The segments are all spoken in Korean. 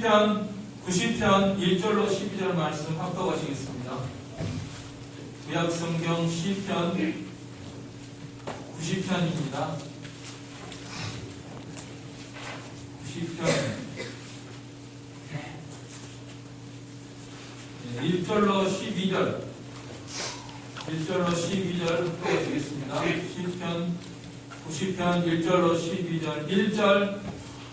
시편 90편 1절로 12절 말씀 합독하시겠습니다. 구약성경 시편 90편입니다. 90편 1절로 12절 합독하시겠습니다. 시편 90편 1절로 12절 1절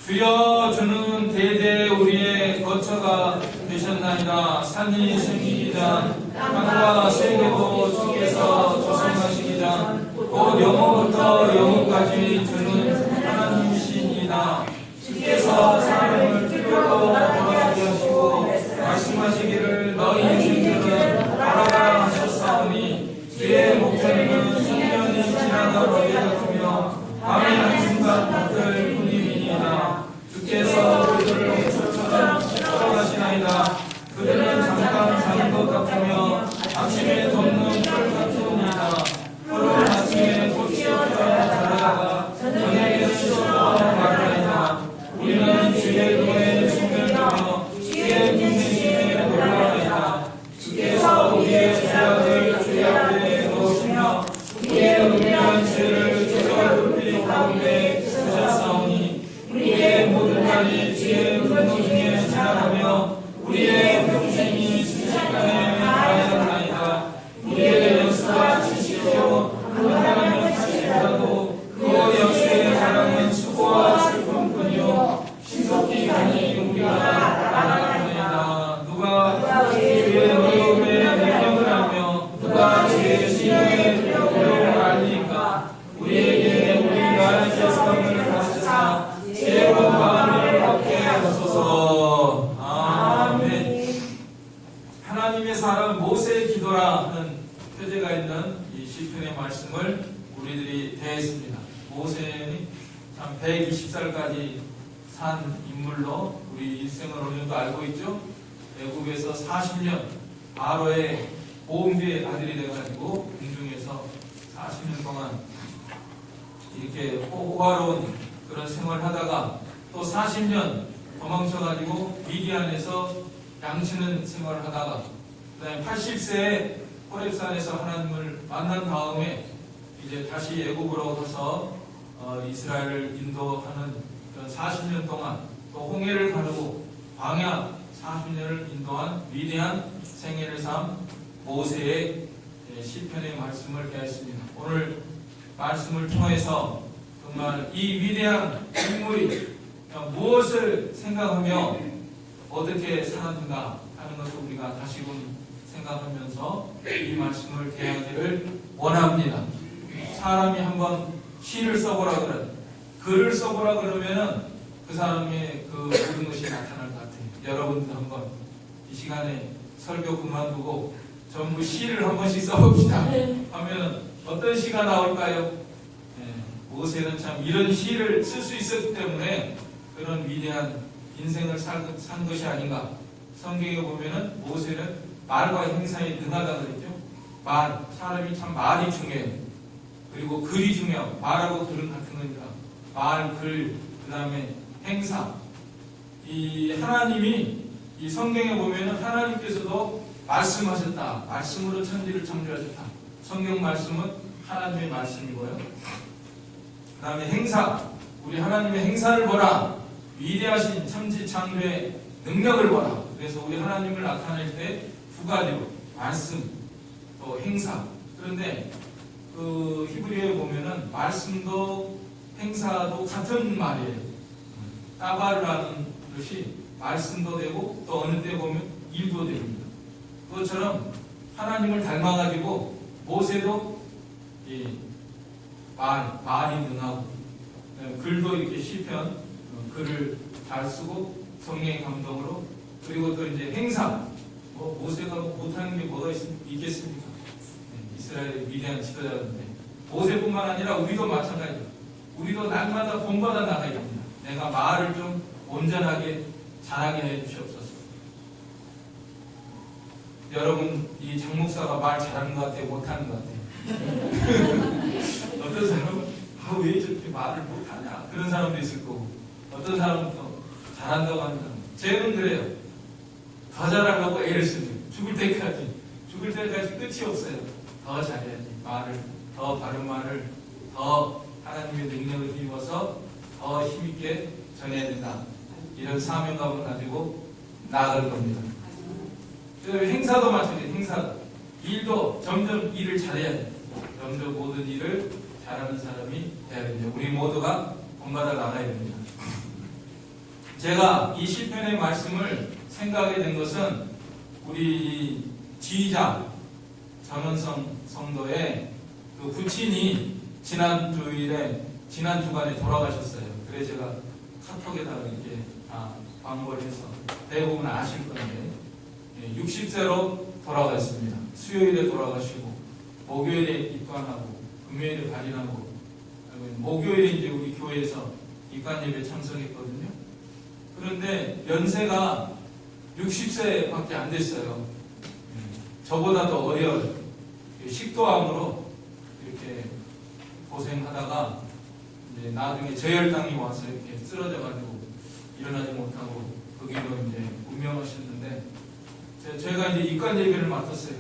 주여 주는 대대 우리의 거처가 되셨나이다. 산이 생기기 전 땅과 세계도 주께서 조성하시기 전 곧 영원부터 영원까지 주는 하나님이시니이다. 주께서 사람을 틀려고 돌아가게 하시고 말씀하시기를 너희 인생들은 바라라 하셨사오니 주의 목소리는 성년이 지나가버리 같으며 밤의 한순간 같을 뿐이니이다. 주께서 그들을 햇살처럼 쫓아가시나이다. 그들은 잠깐 자는 것 같으며 아침에 돋는 펄 같으니이다. 푸른 아침에 꽃이 피어 자라다가 저녁에 쉬어 마르나이다. 우리는 주의 도에 충별되며 주의 인생심에 놀라나이다. 주께서 우리의 죄악을 주의 앞에 놓으시며 우리의 은밀한 죄를 조절높이 가운데 두셨사오니 우리의 모든 날이 주의 은총 중에 지나가며 우리의 평생이 순식간에 다하였나이다. 우리의 연수와 지식으로 한가하면 사실보다도 그 역사의 자랑은 수고와 슬픔뿐이요 신속히 가니 우리가 알아가나이다. 누가 주의 어려움에 능력을 하며 누가 주의 신용의 어려움을 알리니까 우리에게 우리가 죄성을 다시사 지혜로운 마음을 얻게 하소서. 아멘. 하나님의 사람 모세의 기도라 하는 표제가 있는 이 시편의 말씀을 우리들이 대했습니다. 모세는 참 120살까지 산 인물로 우리 일생을 어느 정도 알고 있죠. 애국에서 40년 바로의 보험주의 아들이 돼가지고 궁중에서 40년 동안 이렇게 호화로운 그런 생활을 하다가 또 40년 도망쳐가지고 미디안에서 양치는 생활을 하다가 그다음에 80세에 호렙산에서 하나님을 만난 다음에 이제 다시 애국으로 가서 이스라엘을 인도하는 그런 40년 동안 또 홍해를 가르고 광야 40년을 인도한 위대한 생애를 삼 모세의 시편의 말씀을 배웠습니다. 오늘 말씀을 통해서 정말 이 위대한 인물이 무엇을 생각하며 어떻게 살았는가 하는 것을 우리가 다시금 생각하면서 이 말씀을 대하기를 원합니다. 사람이 한번 시를 써보라 그래, 글을 써보라 그러면은 그 사람의 그 모든 것이 나타날 것 같아요. 여러분도 한번 이 시간에 설교 그만두고 전부 시를 한 번씩 써봅시다 하면은 어떤 시가 나올까요? 모세는 참 이런 시를 쓸 수 있었기 때문에 그런 위대한 인생을 산 것이 아닌가. 성경에 보면은 모세는 말과 행사에 능하다 그랬죠. 말, 사람이 참 말이 중요해요. 그리고 글이 중요하고 말하고 글은 같은 거니까 말, 글, 그 다음에 행사. 이 하나님이 이 성경에 보면은 하나님께서도 말씀하셨다. 말씀으로 천지를 창조하셨다. 성경 말씀은 하나님의 말씀이고요. 그 다음에 행사. 우리 하나님의 행사를 보라. 위대하신 천지 창조의 능력을 보라. 그래서 우리 하나님을 나타낼 때 두 가지로 말씀, 또 행사. 그런데 그 히브리어에 보면은 말씀도 행사도 같은 말이에요. 따바르라는 것이 말씀도 되고 또 어느 때 보면 일도 됩니다. 그것처럼 하나님을 닮아가지고 모세도 이 말이 능하고 글도 이렇게 시편 글을 잘 쓰고 성령의 감동으로 그리고 또 이제 행사 모세가 못하는 게 뭐가 있겠습니까? 이스라엘의 위대한 지도자인데 모세뿐만 아니라 우리도 마찬가지입니다. 우리도 날마다 본받아 나가야 됩니다. 내가 말을 좀 온전하게 잘하게 해 주시옵소서. 여러분 이 장 목사가 말 잘하는 것 같아요? 못하는 것 같아요? 어떤 사람은 왜 저렇게 말을 못하냐 그런 사람도 있을 거고 어떤 사람은 또 잘한다고 하는 사람 쟤는 그래요. 더 잘하려고 애를 쓰는 죽을 때까지 끝이 없어요. 더 잘해야지. 말을, 더 바른 말을, 더 하나님의 능력을 힘입어서 더 힘있게 전해야 된다. 이런 사명감을 가지고 나아갈 겁니다. 행사도 마찬가지예요. 행사. 일도 점점 일을 잘해야 돼요. 점점 모든 일을 잘하는 사람이 돼야 됩니다. 우리 모두가 본받아 나가야 됩니다. 제가 이 시편의 말씀을 생각하게 된 것은 우리 지휘자 전원성 성도의 그 부친이 지난 주간에 돌아가셨어요. 그래서 제가 카톡에다가 이렇게 광고를 해서 대부분 아실 건데 60세로 돌아갔습니다. 수요일에 돌아가시고 목요일에 입관하고 금요일에 발인하고 목요일에 이제 우리 교회에서 입관 예배 참석했거든요. 그런데 연세가 60세밖에 안 됐어요. 저보다도 어려요. 식도암으로 이렇게 고생하다가 이제 나중에 저혈당이 와서 이렇게 쓰러져가지고 일어나지 못하고 그 길로 이제 운명하셨는데 제가 이제 입관 예배를 맡았어요.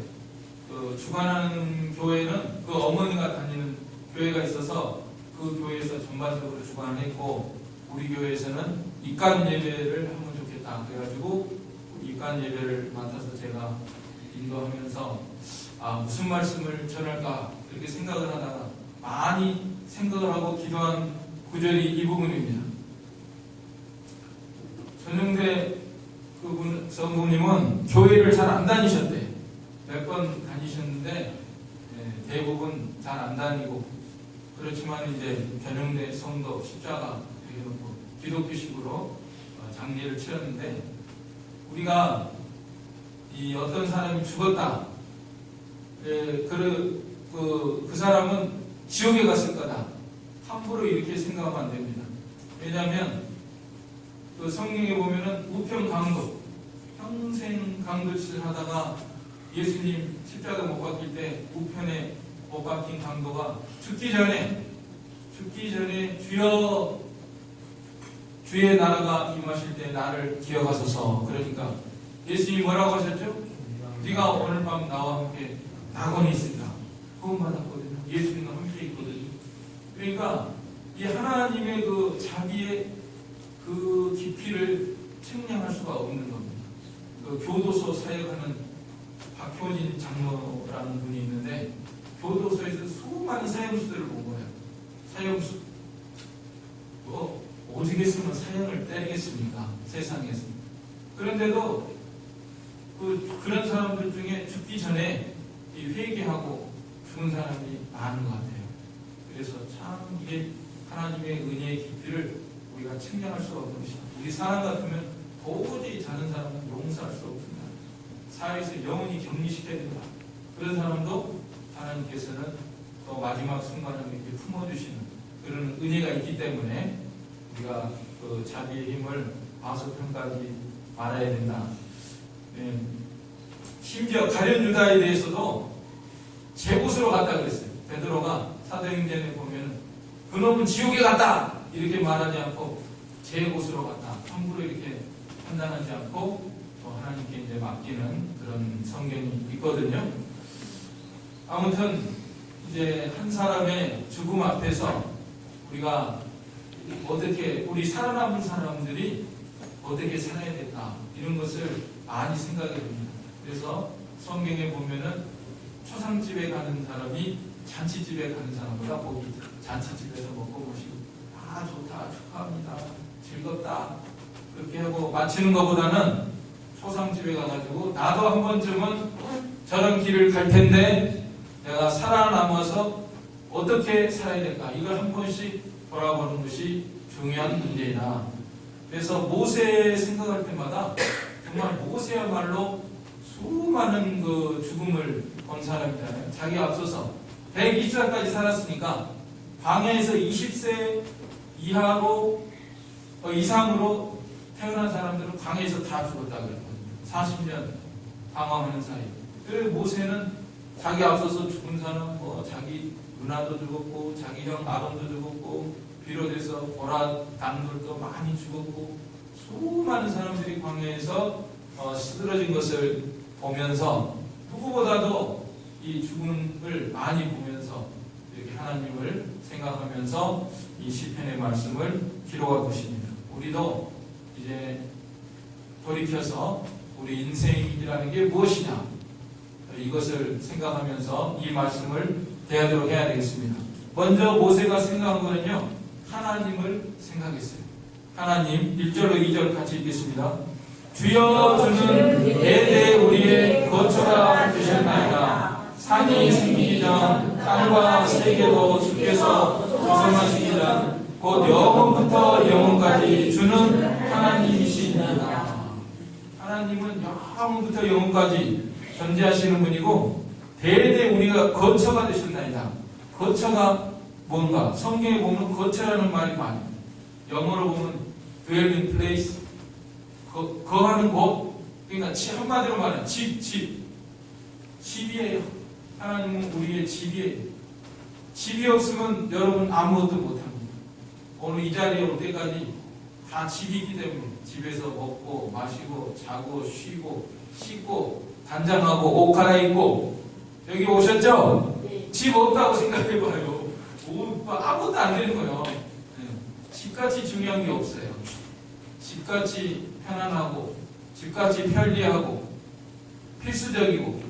그 주관하는 교회는 그 어머니가 다니는 교회가 있어서 그 교회에서 전반적으로 주관을 했고 우리 교회에서는 입관 예배를 하면 좋겠다. 그래가지고 입관 예배를 맡아서 제가 인도하면서 무슨 말씀을 전할까 그렇게 생각을 하다가 많이 생각을 하고 기도한 구절이 이 부분입니다. 전용대 그분 성도님은 교회를 잘 안 다니셨대요. 몇 번 다니셨는데 대부분 잘 안 다니고 그렇지만 이제 전용대 성도 십자가 해놓고 기독교식으로 장례를 치렀는데 우리가 이 어떤 사람이 죽었다. 그 사람은 지옥에 갔을 거다. 함부로 이렇게 생각하면 안 됩니다. 왜냐하면 그 성경에 보면은 우편 강도, 평생 강도짓을 하다가 예수님 십자가 못 박힐 때 우편에 못 박힌 강도가 죽기 전에 주의 나라가 임하실 때 나를 기억하소서. 그러니까 예수님이 뭐라고 하셨죠? 네가 오늘 밤 나와 함께 낙원에 있으리라. 구원받았거든요. 예수님과 함께 있거든요. 그러니까 이 하나님의 그 자비의 그 깊이를 측량할 수가 없는 겁니다. 그 교도소 사역하는 박효진 장로라는 분이 있는데 교도소에서 수많은 사형수들을 본 거예요. 사형수. 오직 했으면 사형을 때리겠습니까? 세상에서. 그런데도 그런 사람들 중에 죽기 전에 회개하고 죽은 사람이 많은 것 같아요. 그래서 참 이게 하나님의 은혜의 깊이를 우리가 측량할 수가 없는 것이다. 우리 사람 같으면 도저히 자는 사람은 용서할 수 없습니다. 사회에서 영원히 격리시켜야 된다. 그런 사람도 하나님께서는 또 마지막 순간을 이렇게 품어주시는 그런 은혜가 있기 때문에 우리가 그 자비의 힘을 과소평가하지 말아야 된다. 심지어 가룟 유다에 대해서도 제 곳으로 갔다 그랬어요. 베드로가 사도행전에 보면 그놈은 지옥에 갔다 이렇게 말하지 않고 제 곳으로 갔다 함부로 이렇게 판단하지 않고 또 하나님께 이제 맡기는 그런 성경이 있거든요. 아무튼 이제 한 사람의 죽음 앞에서 우리가 어떻게 우리 살아남은 사람들이 어떻게 살아야 될까 이런 것을 많이 생각해 봅니다. 그래서 성경에 보면은 초상집에 가는 사람이 잔치집에 가는 사람보다 복이 있다. 잔치집에서 먹고 마시고 좋다 축하합니다 즐겁다 그렇게 하고 마치는 것보다는 초상집에 가가지고 나도 한 번쯤은 저런 길을 갈 텐데 내가 살아남아서 어떻게 살아야 될까 이걸 한 번씩 돌아보는 것이 중요한 문제이다. 그래서 모세 생각할 때마다 정말 모세야말로 수많은 그 죽음을 본 사람이잖아요. 자기 앞서서 120살까지 살았으니까 광야에서 20세 이상으로 태어난 사람들은 광야에서 다 죽었다 그랬거든요. 40년 방황하는 사이. 그래서 모세는 자기 앞서서 죽은 사람, 자기 누나도 죽었고, 자기 형 아론도 죽었고, 비롯해서 고라 당들도 많이 죽었고, 수많은 사람들이 고통에서 쓰러진 것을 보면서 누구보다도 이 죽음을 많이 보면서 이렇게 하나님을 생각하면서 이 시편의 말씀을 기록한 것입니다. 우리도 이제 돌이켜서 우리 인생이라는 게 무엇이냐 이것을 생각하면서 이 말씀을 대하도록 해야 되겠습니다. 먼저 모세가 생각한 거는요, 하나님을 생각했어요. 하나님, 1절로 2절 같이 읽겠습니다. 주여, 주는 대대 우리의 거처가 되셨나이다. 산이 생기기 전 땅과 세계도 주께서 조성하시기 전 곧 영원부터 영원까지 주는 하나님이시니이다. 하나님은 영원부터 영원까지 존재하시는 분이고 대대 우리가 거처가 되셨나이다. 거처가 뭔가? 성경에 보면 거처라는 말이 많아요. 영어로 보면 dwelling place, 거하는 곳. 그러니까 한마디로 말하면 집이에요. 하나님은 우리의 집이에요. 집이 없으면 여러분 아무것도 못합니다. 오늘 이 자리에 올 때까지 다 집이 있기 때문에 집에서 먹고 마시고 자고 쉬고 씻고 단장하고 옷 갈아입고 여기 오셨죠? 네. 집 없다고 생각해봐요. 아무것도 안 되는 거예요. 집같이 중요한 게 없어요. 집같이 편안하고 집같이 편리하고 필수적이고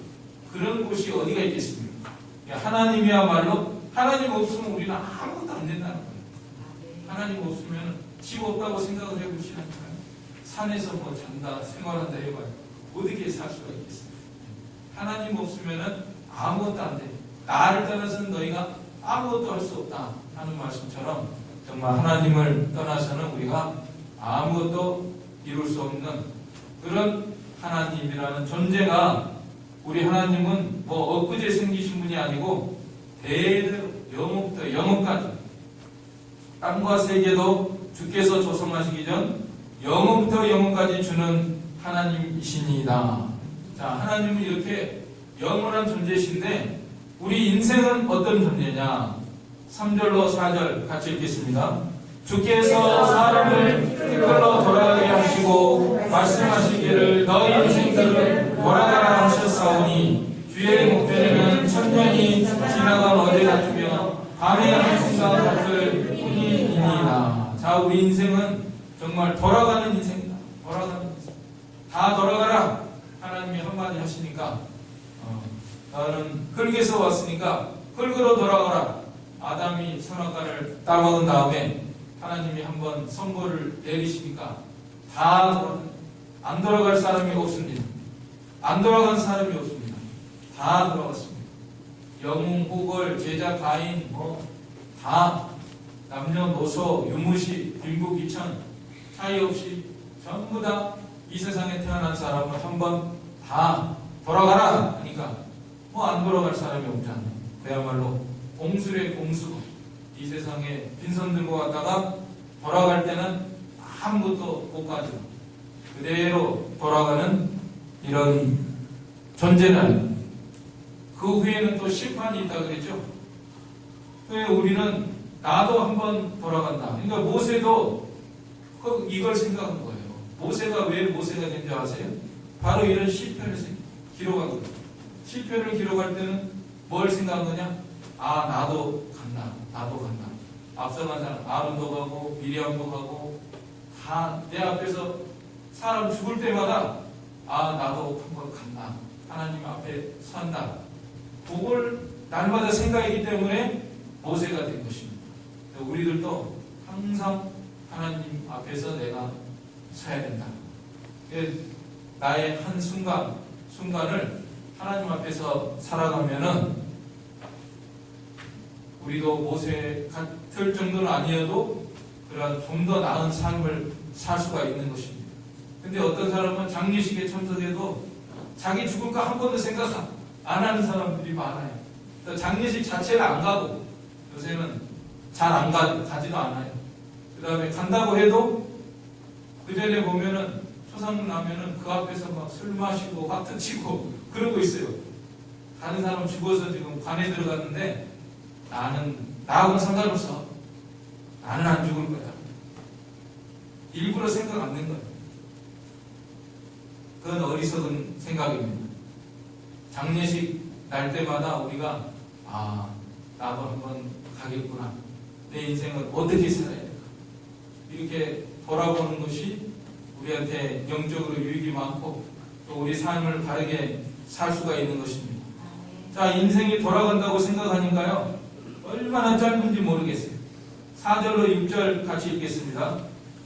그런 곳이 어디가 있겠습니까? 하나님이야말로 하나님 없으면 우리는 아무것도 안 된다는 거예요. 하나님 없으면 집 없다고 생각을 해보시라니까요. 산에서 뭐 잔다 생활한다 해봐요. 어떻게 살 수가 있겠습니까? 하나님 없으면 아무것도 안 돼. 나를 떠나서는 너희가 아무것도 할 수 없다 하는 말씀처럼 정말 하나님을 떠나서는 우리가 아무것도 이룰 수 없는 그런 하나님이라는 존재가 우리 하나님은 뭐 엊그제 생기신 분이 아니고 대대로 영원부터 영원까지 땅과 세계도 주께서 조성하시기 전 영원부터 영원까지 주는 하나님이시니이다. 자, 하나님은 이렇게 영원한 존재이신데 우리 인생은 어떤 존재냐? 3절로 4절 같이 읽겠습니다. 주께서 사람을 뜰걸로 돌아가게 하시고 말씀하시기를 너희 인생들을 돌아가라 하셨사오니 주의 목전에는 천년이 지나간 어제 같으며 밤의 한순간 같을 뿐이니이다. 자, 우리 인생은 정말 돌아가는 인생이다. 돌아가는 인생. 다 돌아가라. 하나님이 한마디 하시니까 너는 흙에서 왔으니까 흙으로 돌아가라. 아담이 선악과를 따먹은 다음에 하나님이 한번 선고를 내리시니까 다 안 돌아갈 사람이 없습니다. 안 돌아간 사람이 없습니다. 다 돌아갔습니다. 영웅, 호걸, 제자, 가인 다 남녀노소, 유무시, 빈부귀천 차이 없이 전부 다 이 세상에 태어난 사람은 한번 다 돌아가라 하니까 뭐 안 돌아갈 사람이 없잖아. 그야말로 공수의 공수. 이 세상에 빈손 들고 갔다가 돌아갈 때는 아무것도 못 가지고 그대로 돌아가는 이런 존재는 그 후에는 또 심판이 있다 그랬죠. 왜 우리는 나도 한번 돌아간다. 그러니까 모세도 이걸 생각한 거예요. 모세가 왜 모세가 된 줄 아세요? 바로 이런 시편을 기록한 거예요. 시편을 기록할 때는 뭘 생각한 거냐? 아, 나도 간다. 나도 간다. 앞서간 사람, 아론도 가고 미리암도 가고 다 내 앞에서 사람 죽을 때마다 아, 나도 한번 간다. 하나님 앞에 선다. 그걸 날마다 생각이기 때문에 모세가 된 것입니다. 우리들도 항상 하나님 앞에서 내가 서야 된다. 나의 한 순간을 하나님 앞에서 살아가면은 우리도 모세 같을 정도는 아니어도 그런 좀 더 나은 삶을 살 수가 있는 것입니다. 근데 어떤 사람은 장례식에 참석해도 자기 죽을까 한 번도 생각 안 하는 사람들이 많아요. 장례식 자체를 안 가고 요새는 잘 안 가지도 않아요. 그 다음에 간다고 해도 그 전에 보면은 초상 나면은 그 앞에서 막 술 마시고 화투 치고 그러고 있어요. 다른 사람 죽어서 지금 관에 들어갔는데 나하고는 상관없어. 나는 안 죽을 거야. 일부러 생각 안 낸 거야. 그건 어리석은 생각입니다. 장례식 날 때마다 우리가 나도 한번 가겠구나. 내 인생을 어떻게 살아야 될까? 이렇게 돌아보는 것이 우리한테 영적으로 유익이 많고 또 우리 삶을 바르게 살 수가 있는 것입니다. 자, 인생이 돌아간다고 생각하니까요, 얼마나 짧은지 모르겠어요. 4절로 6절 같이 읽겠습니다.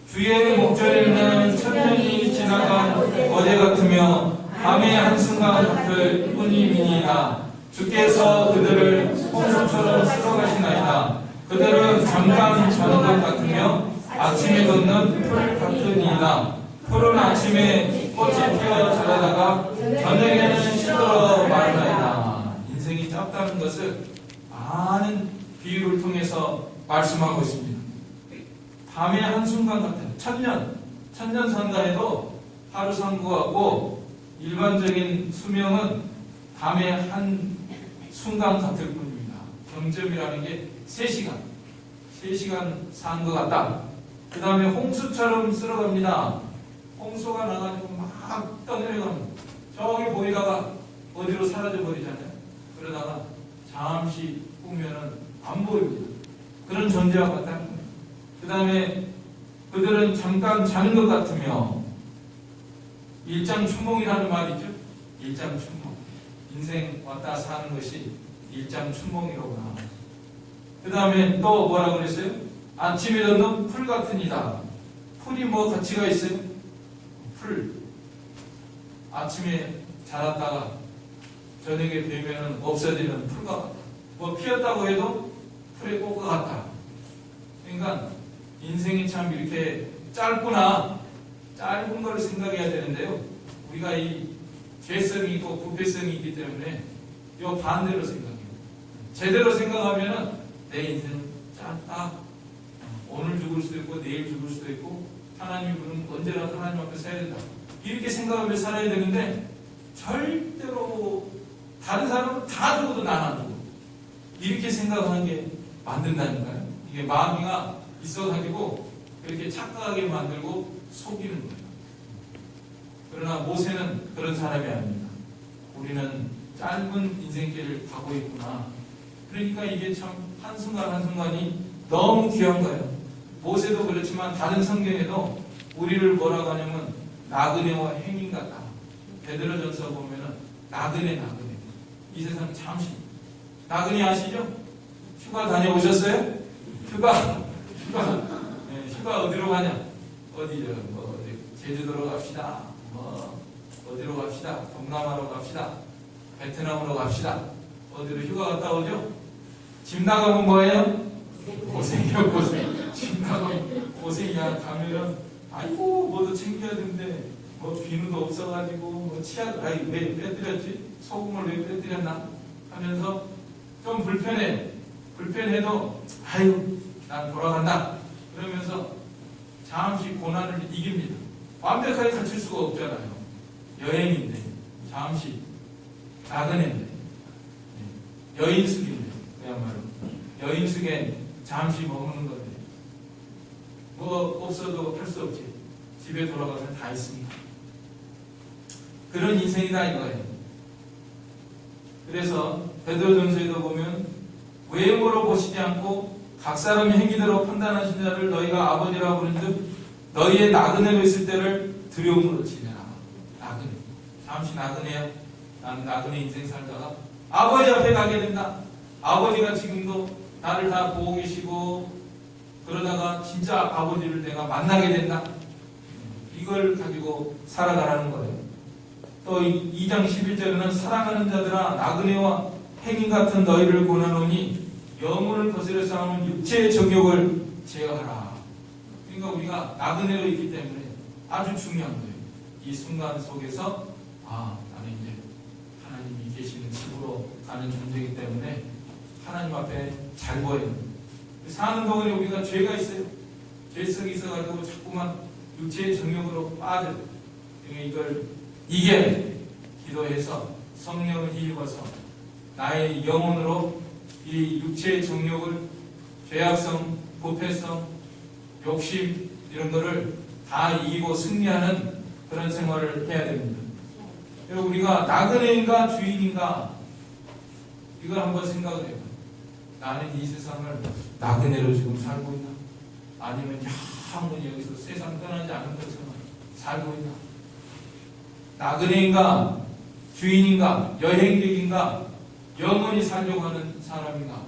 주의 목전에는 천년이 지나간 어제 같으며 밤의 한순간 같을 뿐이니이다. 주께서 그들을 홍수처럼 쓸어가시나이다. 그들은 잠깐 자는 것 같으며 아침에 돋는 풀 같으니이다. 풀은 아침에 꽃이 피어 자라다가 저녁에는 시들어 마르나이다. 인생이 짧다는 것을 많은 비유를 통해서 말씀하고 있습니다. 밤의 한순간 같아요. 천년 산다 해도 하루 산 것 같고 일반적인 수명은 밤의 한 순간 같을 뿐입니다. 경점이라는 게 3시간 산 것 같다. 그 다음에 홍수처럼 쓸어갑니다. 홍수가 나가지고 막 떠내려갑니다. 저기 보이다가 어디로 사라져 버리잖아요. 그러다가 잠시 보면은 안 보입니다. 그런 존재와 같다는 거예요. 그 다음에 그들은 잠깐 자는 것 같으며 일장춘몽이라는 말이죠. 일장춘몽. 인생 왔다 사는 것이 일장춘몽이로구나. 그 다음에 또 뭐라고 그랬어요? 아침에 돋는 풀 같으니다. 풀이 뭐 가치가 있어요? 풀. 아침에 자랐다가 저녁에 되면 없어지는 풀과 같다. 뭐 피었다고 해도 풀의 꽃과 같다. 그러니까 인생이 참 이렇게 짧구나. 짧은 걸 생각해야 되는데요. 우리가 이 죄성이 있고 부패성이 있기 때문에 이 반대로 생각해요. 제대로 생각하면은 내 인생은 짧다. 오늘 죽을 수도 있고 내일 죽을 수도 있고 하나님이 부르면 언제나 하나님 앞에 서야 된다. 이렇게 생각하면서 살아야 되는데 절대로 다른 사람은 다 죽어도 난 안 죽어. 이렇게 생각하는 게 만든다니까요. 이게 마음이가 있어가지고 그렇게 착각하게 만들고 속이는 거예요. 그러나 모세는 그런 사람이 아닙니다. 우리는 짧은 인생길을 가고 있구나. 그러니까 이게 참 한순간 한순간이 너무 귀한 거예요. 모세도 그렇지만 다른 성경에도 우리를 뭐라고 하냐면 나그네와 행인 같다. 베드로전서 보면은 나그네. 이 세상 잠시. 나그네 아시죠? 휴가 다녀오셨어요? 휴가 어디로 가냐? 어디 제주도로 갑시다. 어디로 갑시다. 동남아로 갑시다. 베트남으로 갑시다. 어디로 휴가 갔다 오죠? 집 나가면 뭐예요? 고생이요, 고생. 집 나가면 고생이야. 가면은 아이고 뭐도 챙겨야 되는데 뭐 비누도 없어가지고 뭐 치약 왜 빼뜨렸지? 소금을 왜 빼뜨렸나? 하면서 좀 불편해도 아유 난 돌아간다. 그러면서 잠시 고난을 이깁니다. 완벽하게 갖출 수가 없잖아요. 여행인데 잠시 나그네인데 여인숙인데 그야말로 여인숙에 잠시 머무는 건데 뭐 없어도 할 수 없지. 집에 돌아가면 다 있습니다. 그런 인생이다 이거예요. 그래서 베드로전서에도 보면 외모로 보시지 않고 각 사람의 행위대로 판단하신 자를 너희가 아버지라 부른즉 너희의 나그네로 있을 때를 두려움으로 지내라. 나그네. 잠시 나그네야. 나는 나그네 인생 살다가 아버지 앞에 가게 된다. 아버지가 지금도 나를 다 보고 계시고 그러다가 진짜 아버지를 내가 만나게 된다. 이걸 가지고 살아가라는 거예요. 또 2장 11절에는 사랑하는 자들아 나그네와 행인 같은 너희를 권하노니 영혼을 거스려 싸우는 육체의 정욕을 제어하라. 그러니까 우리가 나그네로 있기 때문에 아주 중요한 거예요. 이 순간 속에서 나는 이제 하나님이 계시는 집으로 가는 존재이기 때문에 하나님 앞에 잘 보여야 돼요. 사는 동안에 우리가 죄가 있어요. 죄성이 있어가지고 자꾸만 육체의 정욕으로 빠져요. 이걸 이겨야 돼요. 기도해서 성령을 힘입어서 나의 영혼으로 이 육체의 정욕을 죄악성, 부패성, 욕심 이런 거를 다 이기고 승리하는 그런 생활을 해야 됩니다. 우리가 나그네인가 주인인가 이걸 한번 생각을 해봐요. 나는 이 세상을 나그네로 지금 살고 있나? 아니면 영원히 여기서 세상 떠나지 않은 것처럼 살고 있나? 나그네인가 주인인가 여행객인가 영원히 살려고 하는 사람인가?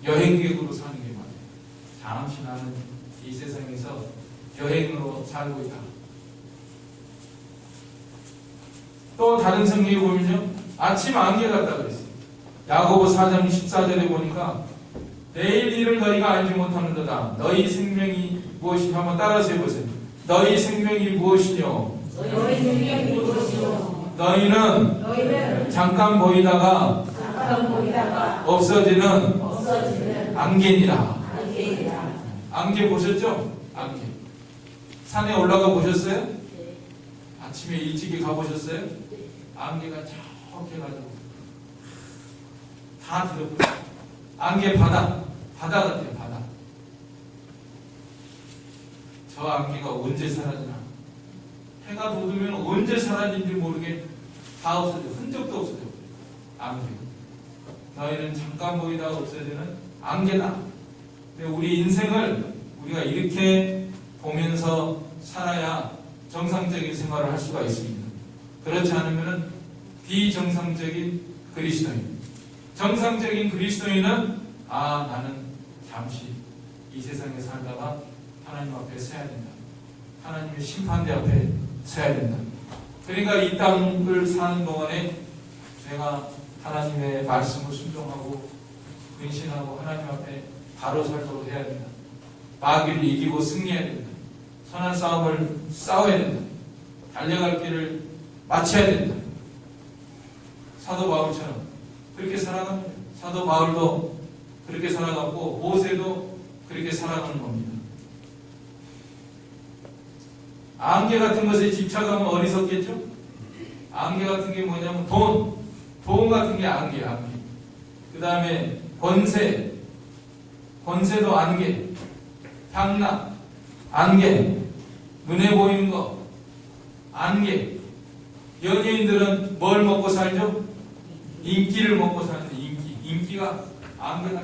여행객으로 사는 게 맞아요. 잠시 나는 이 세상에서 여행으로 살고 있다. 또 다른 성경에 보면요, 아침 안개 같다 그랬어요. 야고보 4장 14절에 보니까 내일 일을 너희가 알지 못하는도다. 너희 생명이 무엇이냐 한번 따라서 해보세요. 너희 생명이 무엇이뇨? 너희 생명이 무엇이뇨? 너희는 잠깐 보이다가 없어지는 안개니라. 안개 보셨죠? 안개. 산에 올라가 보셨어요? 아침에 일찍이 가보셨어요? 안개가 쫙 해가지고 다 들어버려요. 안개 바다 같아요. 바다. 저 안개가 언제 사라지나? 해가 돋으면 언제 사라진지 모르게 다 없어져. 흔적도 없어져. 안개. 너희는 잠깐 보이다가 없어지는 안개다. 우리 인생을 우리가 이렇게 보면서 살아야 정상적인 생활을 할 수가 있습니다. 그렇지 않으면 비정상적인 그리스도인. 정상적인 그리스도인은 나는 잠시 이 세상에 살다가 하나님 앞에 서야 된다. 하나님의 심판대 앞에 서야 된다. 그러니까 이 땅을 사는 동안에 내가 하나님의 말씀을 순종하고 근신하고 하나님 앞에 바로 살도록 해야 된다. 마귀를 이기고 승리해야 된다. 선한 싸움을 싸워야 된다. 달려갈 길을 마쳐야 된다. 사도 바울처럼 그렇게 살아갑니다. 사도 바울도 그렇게 살아갔고 모세도 그렇게 살아가는 겁니다. 안개 같은 것에 집착하면 어리석겠죠? 안개 같은 게 뭐냐면 돈 같은 게 안개야, 안개. 그 다음에 권세도 안개, 향락, 안개, 눈에 보이는 거, 안개. 연예인들은 뭘 먹고 살죠? 인기를 먹고 사는데 인기가 안개가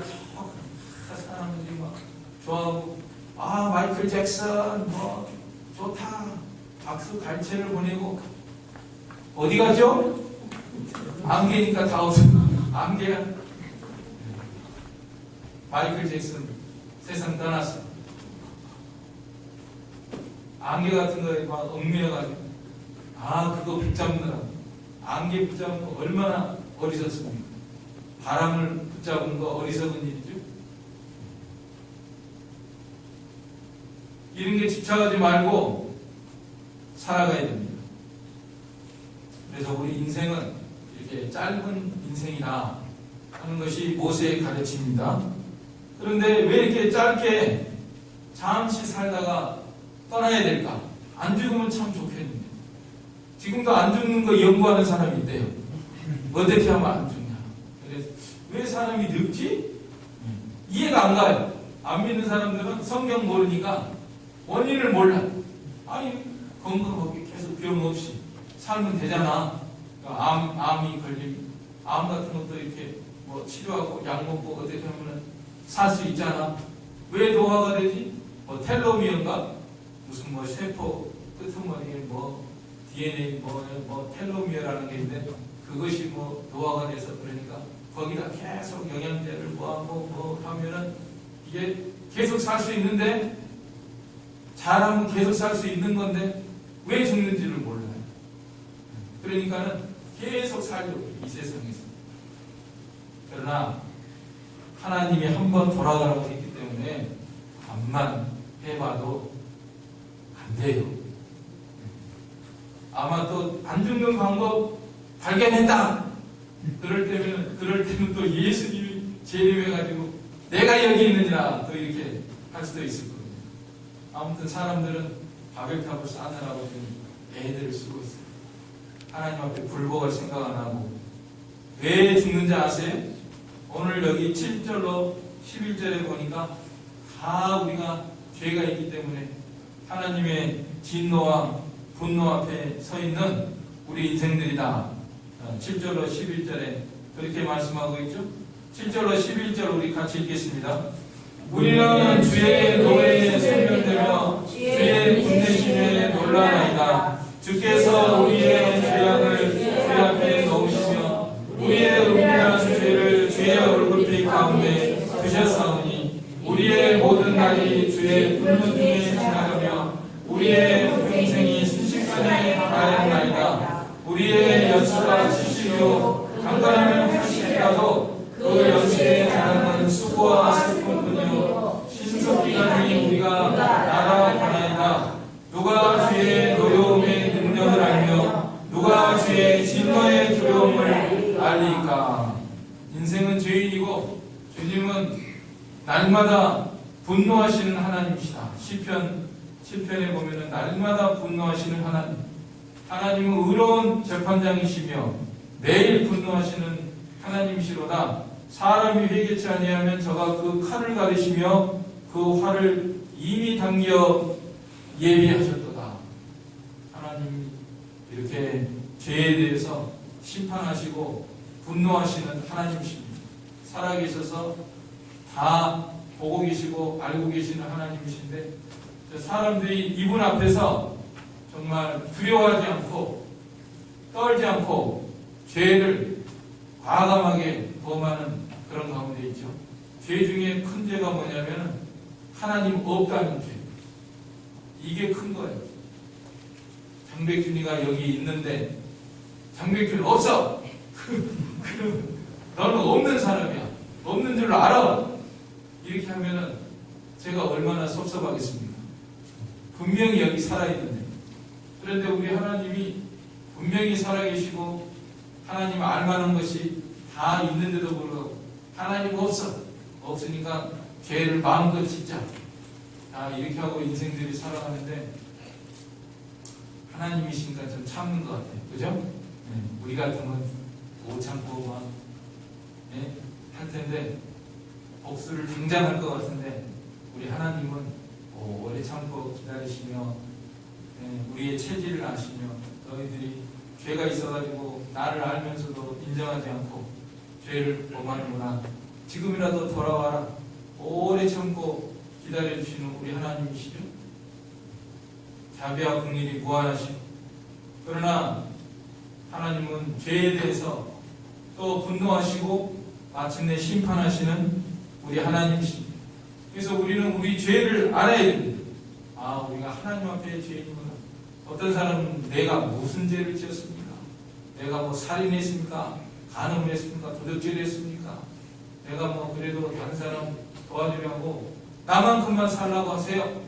사람들이 막 좋아하고 마이클 잭슨 뭐 좋다 박수 갈채를 보내고 어디 갔죠? 안개니까 다 없어. 안개야. 마이클 잭슨 세상 떠났어. 안개 같은 거에 막 얽매여가지고 그거 붙잡느라 안개 붙잡은 거 얼마나 어리석습니까? 바람을 붙잡은 거 어리석은 일이죠. 이런 게 집착하지 말고 살아가야 됩니다. 그래서 우리 인생은 이렇게 짧은 인생이다 하는 것이 모세의 가르침입니다. 그런데 왜 이렇게 짧게 잠시 살다가 떠나야 될까? 안 죽으면 참 좋겠는데. 지금도 안 죽는 거 연구하는 사람이 있대요. 어떻게 하면 안 죽냐? 그래서 왜 사람이 늙지? 이해가 안 가요. 안 믿는 사람들은 성경 모르니까 원인을 몰라. 건강하게 계속 병 없이 살면 되잖아. 암이 걸리면 암 같은 것도 이렇게 뭐 치료하고 약 먹고 어떻게 하면 살 수 있잖아. 왜 노화가 되지? 텔로미어인가? 무슨 세포 끄트머리에 DNA 텔로미어라는 게 있는데 그것이 노화가 돼서 그러니까 거기다 계속 영양제를 뭐하고 하면은 이게 계속 살 수 있는데 잘하면 계속 살 수 있는 건데 왜 죽는지를 몰라요. 그러니까는 계속 살려고 이 세상에서. 그러나 하나님이 한번 돌아가라고 했기 때문에 암만 해봐도 안 돼요. 아마 또 안 죽는 방법 발견했다. 그럴 때는 또 예수님이 재림해가지고 내가 여기 있느니라 또 이렇게 할 수도 있을 거예요. 아무튼 사람들은 바벨탑을 쌓느라고 지금 애들을 쓰고 있어요. 하나님 앞에 굴복할 생각 안 하고. 왜 죽는지 아세요? 오늘 여기 7절로 11절에 보니까 다 우리가 죄가 있기 때문에 하나님의 진노와 분노 앞에 서 있는 우리 인생들이다. 7절로 11절에 그렇게 말씀하고 있죠. 7절로 11절 우리 같이 읽겠습니다. 우리는 주의 노래에 생명되며 주의 군대심에 놀라나이다. 주께서 우리의 죄악을 주 앞에 놓으시며 우리의 은밀한 죄를 주의 얼굴빛 가운데 두셨사오니 우리의 모든 날이 주의 분노 중에 지나가며 우리의 평생이 순식간에 다하였나이다. 우리의 연수가 70요 강건함을 80이라도 그 연수의 자랑은 수고와 슬픔뿐이요 신속기간이 우리가 날아가나이다. 누가 주의 노여움의 능력을 알며 누가 주의 진노의 두려움을 알리까. 인생은 죄인이고 주님은 날마다 분노하시는 하나님이시다. 시편에 보면은 날마다 분노하시는 하나님. 하나님은 의로운 재판장이시며 매일 분노하시는 하나님이시로다. 사람이 회개치 아니하면 저가 그 칼을 가르시며 그 활을 이미 당겨 예비하셨도다. 하나님이 이렇게 죄에 대해서 심판하시고 분노하시는 하나님이십니다. 살아계셔서 다 보고 계시고 알고 계시는 하나님이신데 사람들이 이분 앞에서 정말 두려워하지 않고 떨지 않고 죄를 과감하게 범하는 그런 가운데 있죠. 죄 중에 큰 죄가 뭐냐면 하나님 없다는 죄. 이게 큰 거예요. 장백준이가 여기 있는데 장백준 없어. 그럼 너는 없는 사람이야. 없는 줄 알아. 이렇게 하면은 제가 얼마나 섭섭하겠습니까? 분명히 여기 살아있는데. 그런데 우리 하나님이 분명히 살아계시고 하나님 알만한 것이 다 있는데도 불구하고 하나님 없어. 없으니까 죄를 마음껏 짓자. 이렇게 하고 인생들이 살아가는데 하나님이시니까 좀 참는 것 같아요. 그죠? 우리 같으면 못 참고 막 할 텐데 복수를 당장 할 것 같은데 우리 하나님은 오래 참고 기다리시며 우리의 체질을 아시며 너희들이 죄가 있어가지고 나를 알면서도 인정하지 않고 죄를 범하는구나. 지금이라도 돌아와라. 오래 참고 기다려주시는 우리 하나님이시죠. 자비와 긍휼이 무한하시고 그러나 하나님은 죄에 대해서 또 분노하시고 마침내 심판하시는 우리 하나님이십니다. 그래서 우리는 우리 죄를 알아야 됩니다. 우리가 하나님 앞에 죄인이구나. 어떤 사람은 내가 무슨 죄를 지었습니까? 내가 뭐 살인했습니까? 간음했습니까? 도둑질했습니까? 내가 뭐 그래도 다른 사람 도와주려고 나만큼만 살라고 하세요.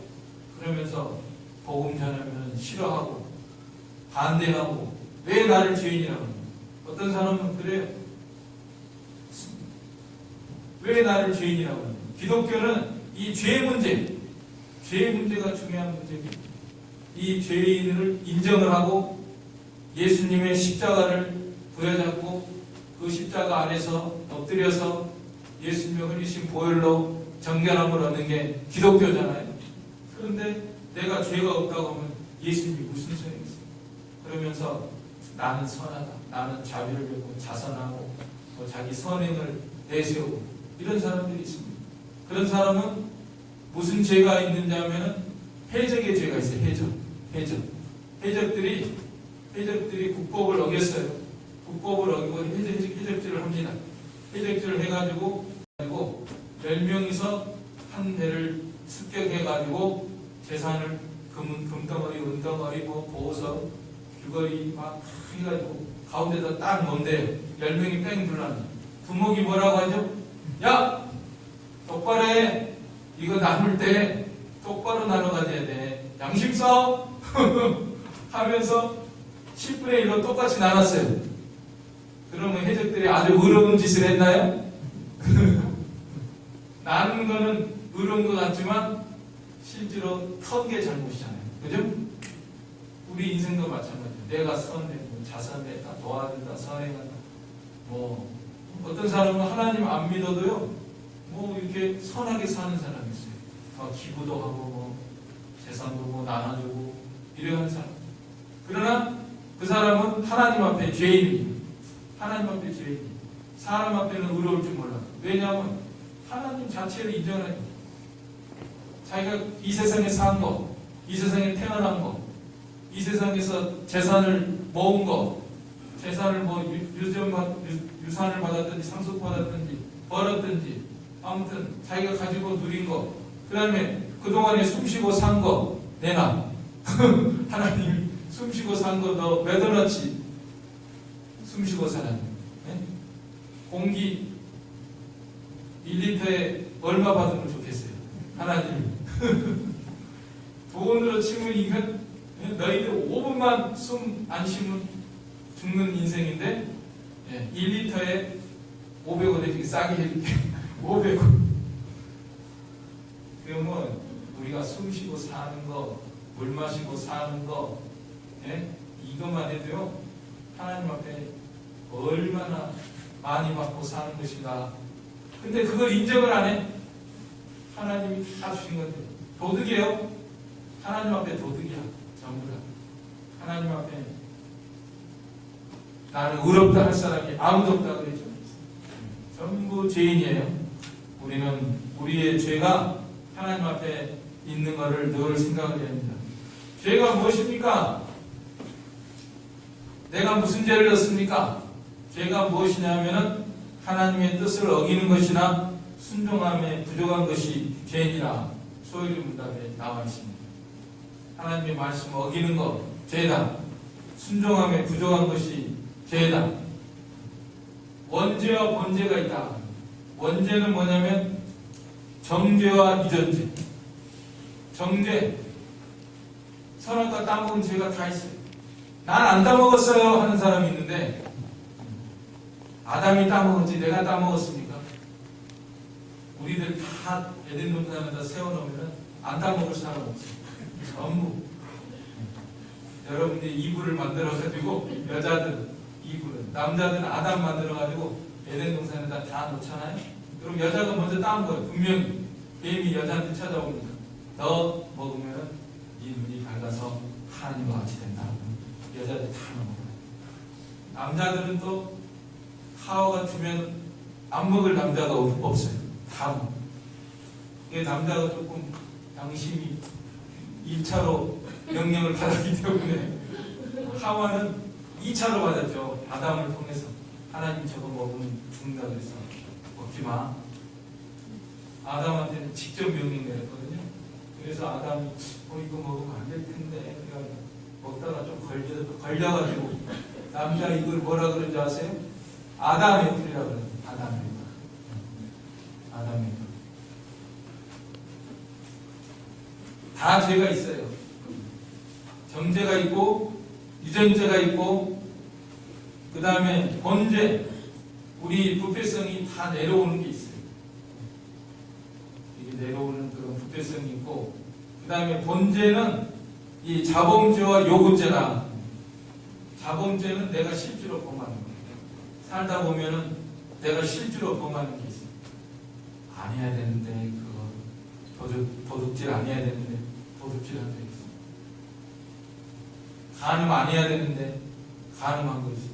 그러면서 복음 전하면 싫어하고 반대하고 왜 나를 죄인이라고 합니까? 어떤 사람은 그래요. 왜 나를 죄인이라고 합니까? 기독교는 이 죄의 문제가 중요한 문제입니다. 이 죄인을 인정을 하고 예수님의 십자가를 부여잡고 그 십자가 안에서 엎드려서 예수님의 흘리신 보혈로 정결함을 얻는 게 기독교잖아요. 그런데 내가 죄가 없다고 하면 예수님이 무슨 소용이 있어요? 그러면서 나는 선하다. 나는 자비를 베고 자선하고 또 자기 선행을 내세우고 이런 사람들이 있습니다. 그런 사람은 무슨 죄가 있는지 하면은 해적의 죄가 있어요. 해적들이 국법을 어겼어요. 국법을 어기고 해적질을 합니다. 해적질을 해가지고 10명이서 한 배를 습격해가지고 재산을 금덩어리, 은덩어리, 보석, 귀걸이 막 해가지고 가운데다 딱 놓은대요. 10명이 뺑 둘러는. 두목이 뭐라고 하죠? 야! 똑바로 해! 이거 나눌 때 똑바로 나눠 가져야 돼. 양심 써! 하면서 10분의 1로 똑같이 나눴어요. 그러면 해적들이 아주 의로운 짓을 했나요? 나눈 거는 의로운 것 같지만 실제로 턴 게 잘못이잖아요. 그죠? 우리 인생도 마찬가지예요. 내가 선되고 자선했다, 도와준다, 선행한다. 어떤 사람은 하나님 안 믿어도요, 이렇게 선하게 사는 사람이 있어요. 기부도 하고, 재산도 나눠주고, 이러한 사람. 그러나 그 사람은 하나님 앞에 죄인입니다. 하나님 앞에 죄인입니다. 사람 앞에는 의로울 줄 몰라. 왜냐하면 하나님 자체를 인정하는 거예요. 자기가 이 세상에 산 거, 이 세상에 태어난 거, 이 세상에서 재산을 모은 거, 재산을 뭐 유산을 받았든지 상속받았든지 벌었든지 아무튼 자기가 가지고 누린 거, 그 다음에 그동안에 숨쉬고 산 거 내놔. 하나님이 숨쉬고 산 거 너 매도놨지. 숨쉬고 살았네. 네? 공기 1리터에 얼마 받으면 좋겠어요? 하나님이. 돈으로 치면 이건 너희들 5분만 숨 안 쉬면 죽는 인생인데 1리터에 500원 해주기 싸게 해줄게. 500원. 그러면 우리가 숨 쉬고 사는 거, 물 마시고 사는 거, 이것만 해도요 하나님 앞에 얼마나 많이 받고 사는 것인가. 근데 그걸 인정을 안 해. 하나님이 다 주신 건데 도둑이에요. 하나님 앞에 도둑이야. 전부 다. 하나님 앞에 나는 의롭다 할 사람이 아무도 없다 그랬죠. 전부 죄인이에요. 우리는 우리의 죄가 하나님 앞에 있는 것을 늘 생각을 해야 합니다. 죄가 무엇입니까? 내가 무슨 죄를 졌습니까? 죄가 무엇이냐면은 하나님의 뜻을 어기는 것이나 순종함에 부족한 것이 죄니라. 소유리 문답에 나와 있습니다. 하나님의 말씀을 어기는 것 죄다. 순종함에 부족한 것이 죄다. 원죄와 본죄가 있다. 원죄는 뭐냐면 정죄와 유전죄. 정죄, 선악과 따먹은 죄가 다 있어요. 난 안 따먹었어요 하는 사람이 있는데 아담이 따먹었지 내가 따먹었습니까? 우리들 다 에덴 동산에다 세워놓으면 안 따먹을 사람 없어요. 전부. 여러분들이 이불을 만들어가지고 여자들 이불은, 남자들은 아담 만들어가지고 에덴 동산에다 다 놓잖아요. 그럼 여자가 먼저 따먹어요. 분명히 뱀이 여자한테 찾아옵니다. 너 먹으면 네 눈이 밝아서 하나님과 같이 된다. 여자들 다 먹어요. 남자들은 또 하와가 주면 안 먹을 남자가 없어요. 다 먹어요. 이게 남자가 조금 양심이 1차로 명령을 받았기 때문에 하와는 2차로 받았죠. 아담을 통해서 하나님 저거 먹으면 죽는다 그래서 먹지 마. 아담한테는 직접 명령 내렸거든요. 그래서 아담이 이거 먹으면 안 될 텐데 그러니까 먹다가 좀 걸려가지고 남자 이걸 뭐라 그런지 아세요? 아담 애플이라고 그래요. 아담 애플. 아담 애플. 다 죄가 있어요. 정죄가 있고 유전죄가 있고 그 다음에 본죄, 우리 부패성이 다 내려오는 게 있어요. 이게 내려오는 그런 부패성이 있고 그 다음에 본죄는 이 자범죄와 요구죄다. 자범죄는 내가 실제로 범하는 거예요. 살다 보면은 내가 실제로 범하는 게 있어요. 안 해야 되는데 그거 도둑질 안 해야 되는데 도둑질 한 적 있어요. 간음 안 해야 되는데 간음한 거 있어요.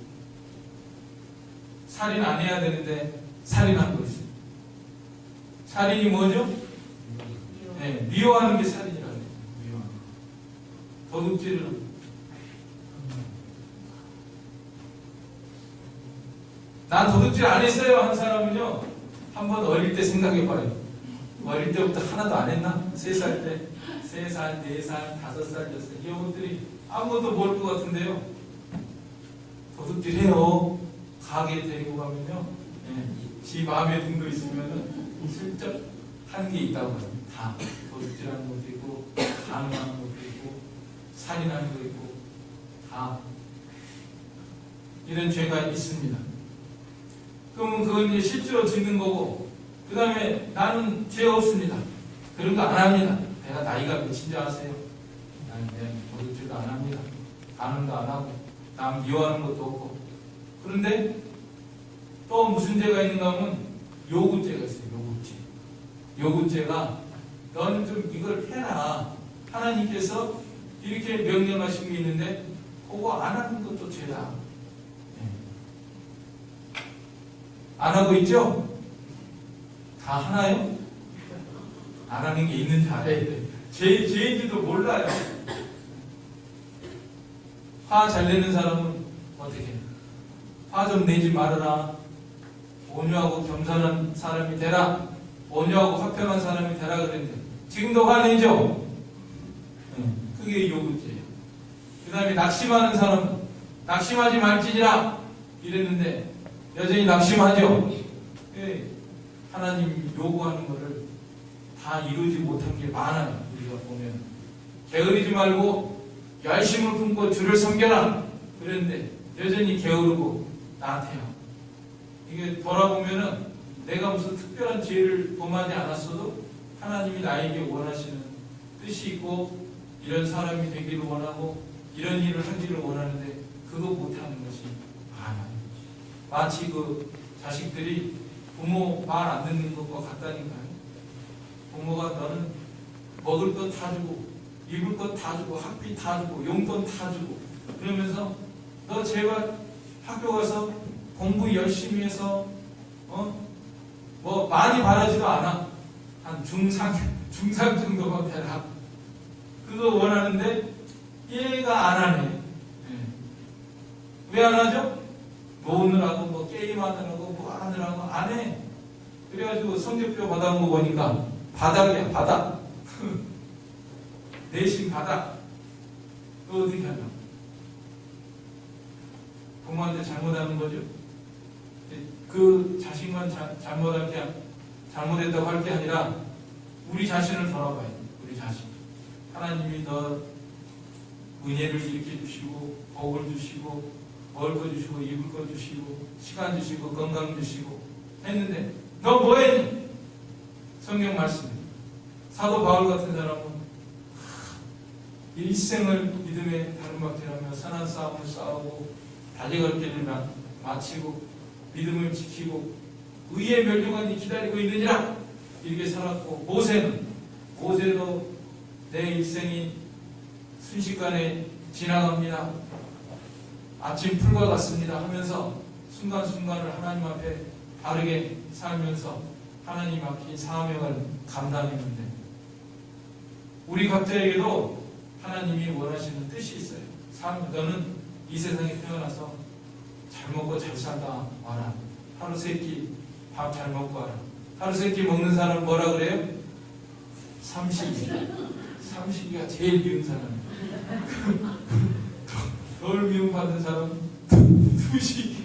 살인 안 해야 되는데 살인한 거 있어요. 살인이 뭐죠? 네, 미워하는 게 살인이라고 해요. 미워하는 거. 도둑질을 난 도둑질 안 했어요 하는 사람은요 한번 어릴 때 생각해봐요. 어릴 때부터 하나도 안 했나? 3살 때 3살, 4살, 5살, 6살 이것들이 아무것도 모를 것 같은데요 도둑질 해요. 가게 데리고 가면요 지 마음에 든 거 있으면 슬쩍 하는 게 있다고 해요. 다 도둑질하는 것도 있고 간음하는 것도 있고 살인하는 것도 있고 다 이런 죄가 있습니다. 그러면 그건 이제 실제로 짓는 거고 그 다음에 나는 죄 없습니다. 그런 거 안 합니다. 내가 나이가 몇인지 아세요? 나는 도둑질도 안 합니다. 간음도 안 하고 남 미워하는 것도 없고 그런데 또 무슨 죄가 있는가 하면 요구죄가 있어요. 요구죄. 요구죄가 너는 좀 이걸 해라. 하나님께서 이렇게 명령하신 게 있는데 그거 안 하는 것도 죄다. 안 하고 있죠? 다 하나요? 안 하는 게 있는지 알아야 돼. 죄인지도 몰라요. 화 잘 내는 사람은 어떻게 해? 화 좀 내지 말아라. 온유하고 겸손한 사람이 되라. 온유하고 화평한 사람이 되라 그랬는데 지금도 화내죠? 그게 요구죄예요. 그 다음에 낙심하는 사람은 낙심하지 말지니라 이랬는데 여전히 낙심하죠? 하나님 요구하는 것을 다 이루지 못한 게 많아요. 우리가 보면 게으르지 말고 열심을 품고 주를 섬겨라 그랬는데 여전히 게으르고 나태하고 이게 돌아보면은 내가 무슨 특별한 죄를 범하지 않았어도 하나님이 나에게 원하시는 뜻이 있고 이런 사람이 되기를 원하고 이런 일을 하기를 원하는데 그거 못하는 것이 많아요. 마치 그 자식들이 부모 말 안 듣는 것과 같다니까요. 부모가 너는 먹을 것 다 주고 입을 것 다 주고 학비 다 주고 용돈 다 주고 그러면서 너 제발 학교 가서 공부 열심히 해서 뭐 많이 바라지도 않아. 한 중상 정도만 되라. 그거 원하는데 얘가 안 하네. 왜 안 하죠? 노느라고 뭐 게임하느라고 뭐 하느라고 안 해. 그래가지고 성적표 받아온 거 보니까 바닥이야, 바닥. 내신 바닥. 그거 어떻게 하냐? 부모한테 잘못하는 거죠. 그 자신만 잘못했다고 할 게 아니라 우리 자신을 돌아봐야 돼. 우리 자신. 하나님이 너 은혜를 일으켜 주시고 복을 주시고 먹을 거 주시고 입을 거 주시고 시간 주시고 건강 주시고 했는데 너 뭐 했니? 성경 말씀. 사도 바울 같은 사람은 일생을 믿음의 다름박질하며 선한 싸움을 싸우고 달려갈 길을 마치고 믿음을 지키고 의의 멸류관이 기다리고 있느니라 이렇게 살았고 모세도 내 일생이 순식간에 지나갑니다. 아침 풀과 같습니다 하면서 순간순간을 하나님 앞에 바르게 살면서 하나님 앞에 사명을 감당했는데 우리 각자에게도 하나님이 원하시는 뜻이 있어요. 너는 이 세상에 태어나서 잘 먹고 잘 살다 와라. 하루 세끼 밥 잘 먹고 와라. 하루 세끼 먹는 사람 뭐라 그래요? 삼식이가 제일 미운 사람이에요. 덜 미움받는 사람은 두식이.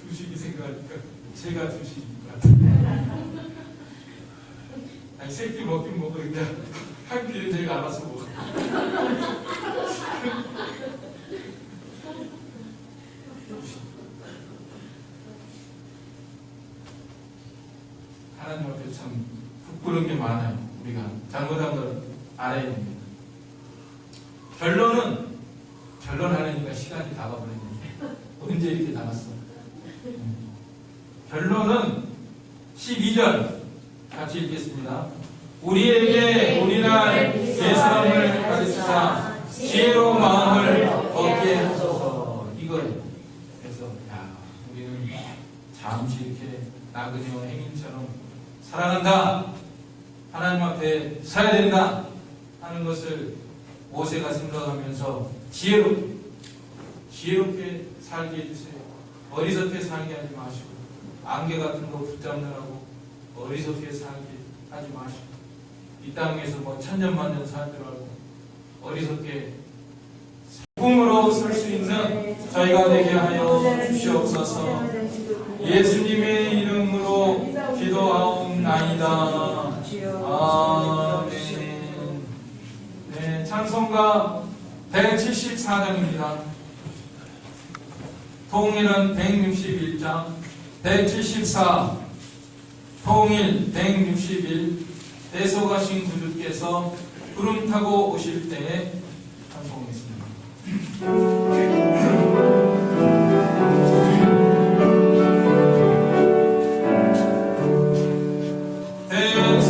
두식이 생각하니까 제가 두식인 것 같아요. 아니 새끼 먹긴 먹어. 그냥 한 끼는 제가 알아서 먹어. 하나님 앞에 참 부끄러운 게 많아요. 우리가 잘못한 걸 알아야 됩니다. 결론 하려니까 시간이 다 가버렸는데 언제 이렇게 나갔어? 결론은 12절 같이 읽겠습니다. 우리에게 우리날 예수님을 가르치사 지혜로운 마음을 얻게 하소서. 이거예요. 그래서 우리는 잠시 이렇게 나그네와 행인처럼 살아간다. 하나님 앞에 서야 된다 하는 것을 모세가 생각하면서 지혜롭게 살게 해주세요. 어리석게 살게 하지 마시고 안개 같은 거 붙잡느라고 어리석게 살게 하지 마시고 이 땅에서 뭐 천년만년 살더라도 어리석게 꿈으로 설 수 있는 저희가 되게 하여 주시옵소서. 예수님의 이름으로 기도하옵나이다. 아멘. 네, 찬송가 174장입니다. 통일은 161장, 174, 통일 161, 대소가신 구주께서 구름 타고 오실 때에 찬송하겠습니다. 대소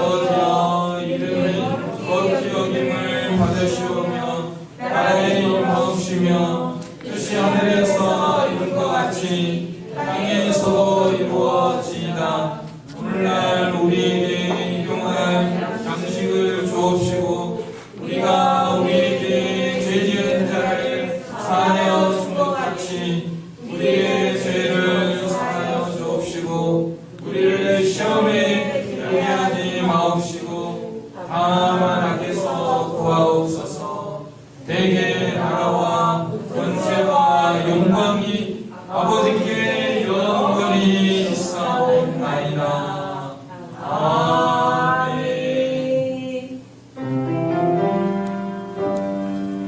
아버지여 이름이 거룩히 여김을 받으시오며 나라의 임하옵시며 뜻이 하늘에서 이룬 것 같이 땅에서도 이루어지이다. 오늘날 우리에게 일용할 양식을 주옵시고 우리가 우리에게 죄 지은 자를 사하여 준 것 같이 우리의 죄를 사하여 주옵시고 우리를 시험에 들게 하지 마옵시고 다만 악에서 구하옵소서. 대개 나라와 권세와 영광이 아버지께